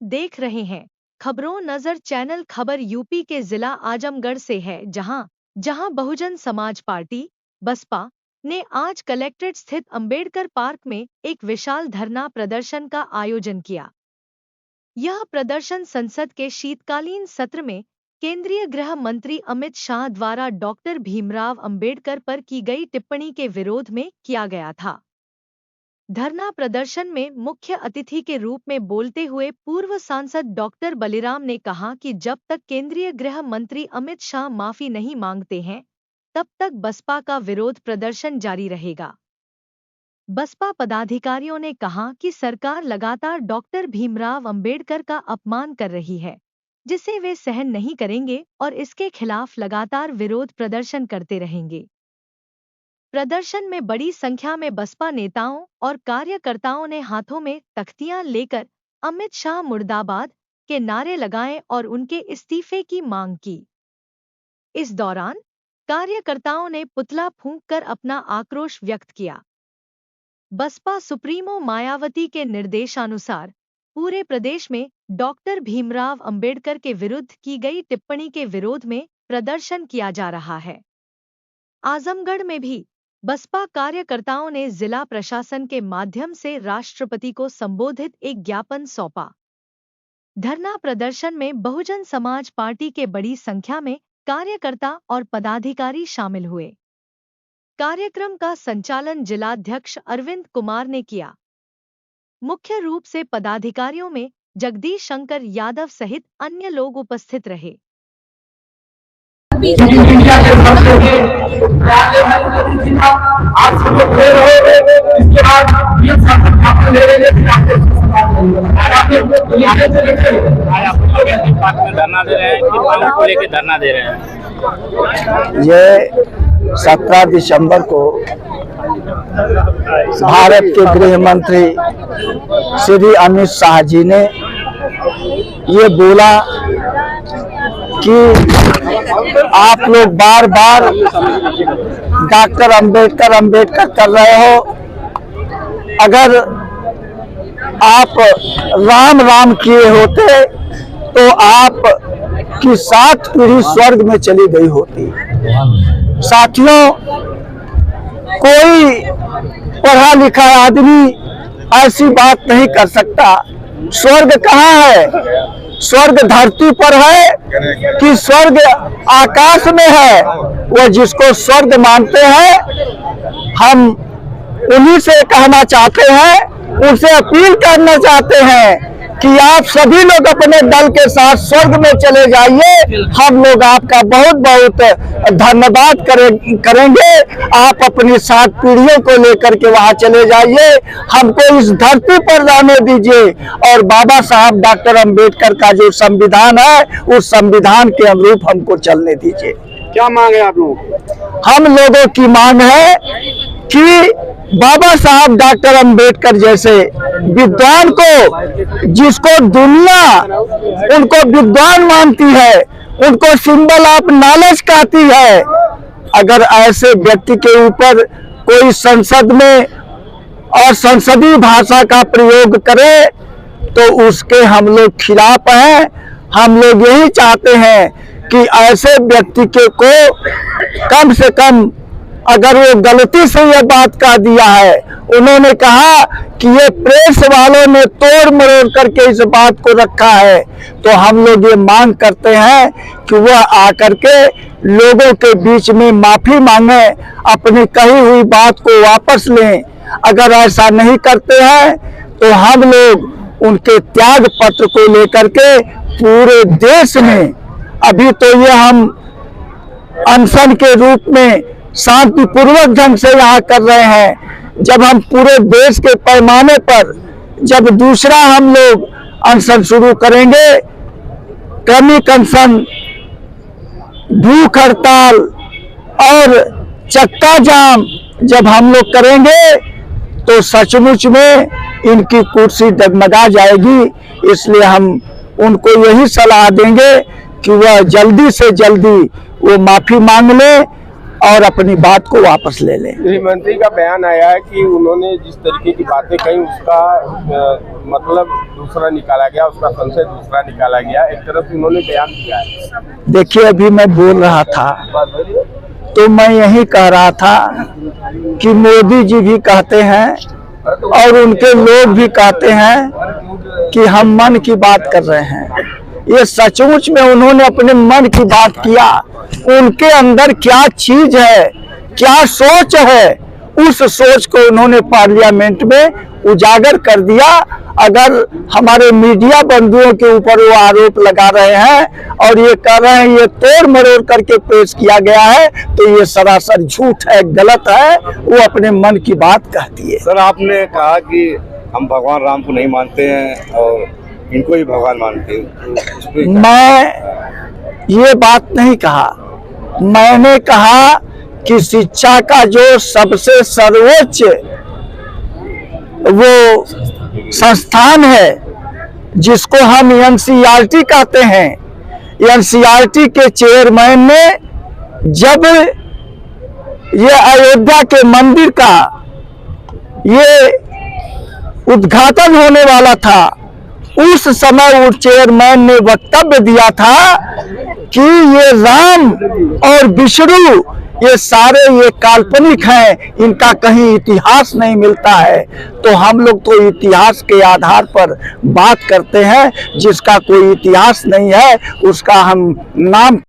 देख रहे हैं खबरों नजर चैनल। खबर यूपी के जिला आजमगढ़ से है, जहां बहुजन समाज पार्टी बसपा ने आज कलेक्ट्रेट स्थित अंबेडकर पार्क में एक विशाल धरना प्रदर्शन का आयोजन किया। यह प्रदर्शन संसद के शीतकालीन सत्र में केंद्रीय गृह मंत्री अमित शाह द्वारा डॉक्टर भीमराव अंबेडकर पर की गई टिप्पणी के विरोध में किया गया था। धरना प्रदर्शन में मुख्य अतिथि के रूप में बोलते हुए पूर्व सांसद डॉक्टर बलिराम ने कहा कि जब तक केंद्रीय गृह मंत्री अमित शाह माफी नहीं मांगते हैं, तब तक बसपा का विरोध प्रदर्शन जारी रहेगा। बसपा पदाधिकारियों ने कहा कि सरकार लगातार डॉक्टर भीमराव अंबेडकर का अपमान कर रही है, जिसे वे सहन नहीं करेंगे और इसके खिलाफ लगातार विरोध प्रदर्शन करते रहेंगे। प्रदर्शन में बड़ी संख्या में बसपा नेताओं और कार्यकर्ताओं ने हाथों में तख्तियां लेकर अमित शाह मुर्दाबाद के नारे लगाए और उनके इस्तीफे की मांग की। इस दौरान कार्यकर्ताओं ने पुतला फूंककर अपना आक्रोश व्यक्त किया। बसपा सुप्रीमो मायावती के निर्देशानुसार पूरे प्रदेश में डॉक्टर भीमराव अंबेडकर के विरुद्ध की गई टिप्पणी के विरोध में प्रदर्शन किया जा रहा है। आजमगढ़ में भी बसपा कार्यकर्ताओं ने जिला प्रशासन के माध्यम से राष्ट्रपति को संबोधित एक ज्ञापन सौंपा। धरना प्रदर्शन में बहुजन समाज पार्टी के बड़ी संख्या में कार्यकर्ता और पदाधिकारी शामिल हुए। कार्यक्रम का संचालन जिलाध्यक्ष अरविंद कुमार ने किया। मुख्य रूप से पदाधिकारियों में जगदीश शंकर यादव सहित अन्य लोग उपस्थित रहे। धरना दे रहे हैं। ये 17 दिसंबर को भारत के गृह मंत्री श्री अमित शाह जी ने ये बोला कि आप लोग बार बार डॉक्टर अंबेडकर कर रहे हो। अगर आप राम राम किए होते तो आप की 7 पीढ़ी स्वर्ग में चली गई होती। साथियों, कोई पढ़ा लिखा आदमी ऐसी बात नहीं कर सकता। स्वर्ग कहाँ है? स्वर्ग धरती पर है कि स्वर्ग आकाश में है? वो जिसको स्वर्ग मानते हैं, हम उन्हीं से कहना चाहते हैं, उनसे अपील करना चाहते हैं कि आप सभी लोग अपने दल के साथ स्वर्ग में चले जाइए। हम लोग आपका बहुत बहुत धन्यवाद करेंगे। आप अपनी 7 पीढ़ियों को लेकर के वहां चले जाइए। हमको इस धरती पर रहने दीजिए और बाबा साहब डॉक्टर अंबेडकर का जो संविधान है, उस संविधान के अनुरूप हमको चलने दीजिए। क्या मांग है आप लोग? हम लोगों की मांग है कि बाबा साहब डॉक्टर अंबेडकर जैसे विद्वान को, जिसको दुनिया उनको विद्वान मानती है, उनको सिंबल ऑफ नॉलेज कहती है, अगर ऐसे व्यक्ति के ऊपर कोई संसद में और संसदीय भाषा का प्रयोग करे तो उसके हम लोग खिलाफ हैं। हम लोग यही चाहते हैं कि ऐसे व्यक्ति के को कम से कम, अगर वो गलती से ये बात कह दिया है, उन्होंने कहा कि ये प्रेस वालों ने तोड़ मरोड़ करके इस बात को रखा है, तो हम लोग ये मांग करते हैं कि वह आकर के लोगों के बीच में माफी मांगे, अपनी कही हुई बात को वापस लें। अगर ऐसा नहीं करते हैं तो हम लोग उनके त्याग पत्र को लेकर के पूरे देश में, अभी तो ये हम अनशन के रूप में शांतिपूर्वक ढंग से यहाँ कर रहे हैं, जब हम पूरे देश के पैमाने पर जब दूसरा हम लोग अनशन शुरू करेंगे, क्रमिक अनशन, भूख हड़ताल और चक्का जाम जब हम लोग करेंगे तो सचमुच में इनकी कुर्सी डगमगा जाएगी। इसलिए हम उनको यही सलाह देंगे कि वह जल्दी से जल्दी वो माफी मांग ले और अपनी बात को वापस ले लें। गृह मंत्री का बयान आया है कि उन्होंने जिस तरीके की बातें कही उसका मतलब दूसरा निकाला गया, उसका संशय दूसरा निकाला गया, एक तरफ उन्होंने बयान दिया है। देखिए, अभी मैं बोल रहा था तो मैं यही कह रहा था कि मोदी जी भी कहते हैं और उनके लोग भी कहते हैं कि हम मन की बात कर रहे हैं। ये सचमुच में उन्होंने अपने मन की बात किया। उनके अंदर क्या चीज है, क्या सोच है, उस सोच को उन्होंने पार्लियामेंट में उजागर कर दिया। अगर हमारे मीडिया बंधुओं के ऊपर वो आरोप लगा रहे हैं और ये कह रहे हैं ये तोड़ मरोड़ करके पेश किया गया है, तो ये सरासर झूठ है, गलत है। वो अपने मन की बात कहती है। सर, आपने कहा कि हम भगवान राम को नहीं मानते हैं और इनको ही भगवान मानते हैं। मैं ये बात नहीं कहा। मैंने कहा कि शिक्षा का जो सबसे सर्वोच्च वो संस्थान है, जिसको हम एनसीईआरटी कहते हैं, एनसीईआरटी के चेयरमैन ने जब ये अयोध्या के मंदिर का ये उद्घाटन होने वाला था, उस समय उस चेयरमैन ने वक्तव्य दिया था कि ये राम और विष्णु ये सारे ये काल्पनिक हैं, इनका कहीं इतिहास नहीं मिलता है। तो हम लोग तो इतिहास के आधार पर बात करते हैं, जिसका कोई इतिहास नहीं है उसका हम नाम